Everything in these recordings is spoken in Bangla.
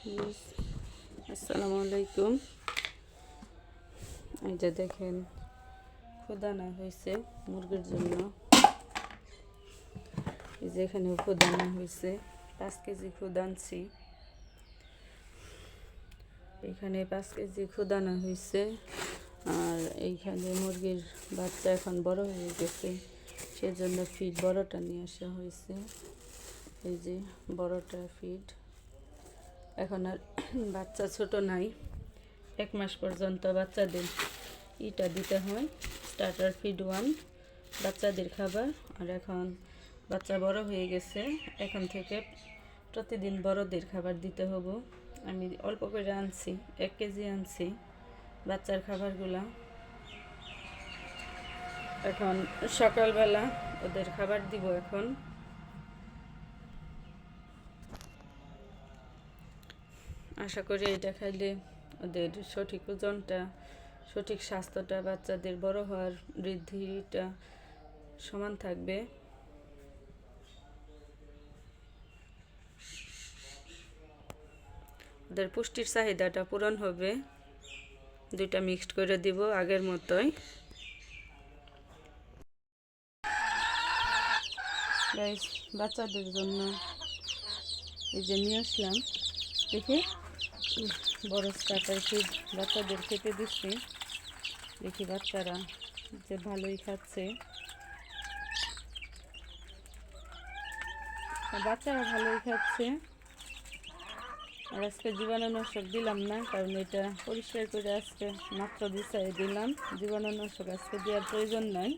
Yes, আসসালামু আলাইকুম। এই যে দেখেন খোদানা হয়েছে মুরগির জন্য। এই যে এখানে খোদানা হয়েছে 5 কেজি খোদানছি। এখানে 5 কেজি খোদানা হয়েছে। আর এইখানে মুরগির বাচ্চা এখন বড় হয়ে গেছে, সেজন্য ফিড বড়টা নিয়ে আসা হয়েছে। এই যে বড়টা ফিড। এখন আর বাচ্চা ছোট নাই, 1 মাস পর্যন্ত বাচ্চাদের ইটা দিতে হয়, স্টার্টার ফিড 1 বাচ্চাদের খাবার। আর এখন বাচ্চা বড় হয়ে গেছে, এখন থেকে প্রতিদিন বড়দের খাবার দিতে হবে। আমি অল্প করে আনছি, 1 কেজি আনছি বাচ্চার খাবারগুলা। এখন সকালবেলা ওদের খাবার দিব। এখন আশা করি এটা খাইলে ওদের সঠিক ওজনটা, সঠিক স্বাস্থ্যটা, বাচ্চাদের বড় হওয়ার বৃদ্ধিটা সমান থাকবে। ওদের পুষ্টির চাহিদাটা পূরণ হবে। 2টা মিক্সড করে দিব আগের মতোই। গাইস, বাচ্চাদের জন্য এই যে নিয়ে আসলাম, দেখে বড় স্টার্টার ফিড বাচ্চাদের খেতে দিচ্ছি। দেখি বাচ্চারা যে ভালোই খাচ্ছে, বাচ্চারা ভালোই খাচ্ছে। আর আজকে জীবাণুনাশক দিলাম না, কারণ এটা পরিষ্কার করে আজকে মাত্র বিছাই দিলাম। জীবাণুনাশক আজকে দেওয়ার প্রয়োজন নাই,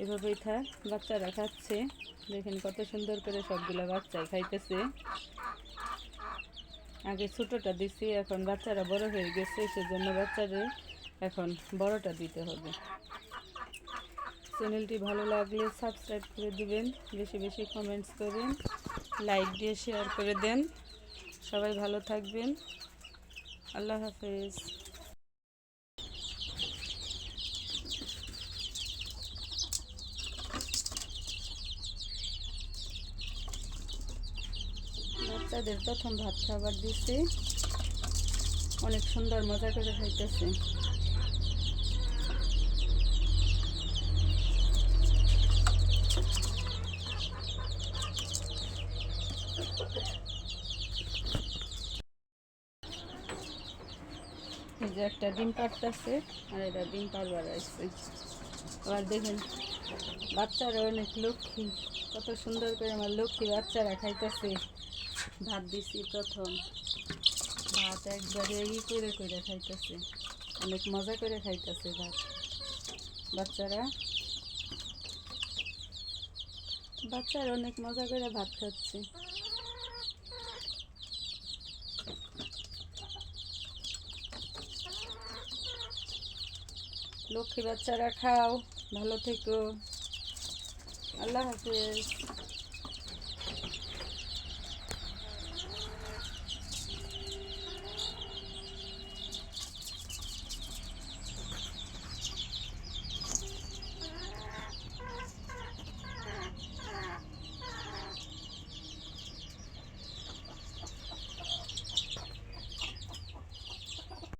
এভাবেই থাক। বাচ্চারা খাচ্ছে, দেখেন কত সুন্দর করে সবগুলো বাচ্চা খাইতেছে। আগে ছোটোটা দিছি, এখন বাচ্চারা বড় হয়ে গেছে, সেজন্য বাচ্চাদের এখন বড়টা দিতে হবে। চ্যানেলটি ভালো লাগলে সাবস্ক্রাইব করে দিবেন, বেশি বেশি কমেন্টস করেন, লাইক দিয়ে শেয়ার করে দেন। সবাই ভালো থাকবেন। আল্লাহ হাফেজ। বাচ্চাদের প্রথম ভাত খাবার দিচ্ছি, অনেক সুন্দর মজা করে খাইতেছে। এই যে একটা ডিম পাড়তেছে, আর এটা ডিম পারবার আসছে। আবার দেখেন বাচ্চারা অনেক লক্ষ্মী, কত সুন্দর করে আমার লক্ষ্মী বাচ্চারা খাইতেছে। ভাত দিছি প্রথম, ভাত একবারে করে করে খাইতেছে, অনেক মজা করে খাইতেছে ভাত। বাচ্চারা বাচ্চারা অনেক মজা করে ভাত খাচ্ছে। লক্ষ্মী বাচ্চারা খাও, ভালো থেকো। আল্লাহ হাফেজ।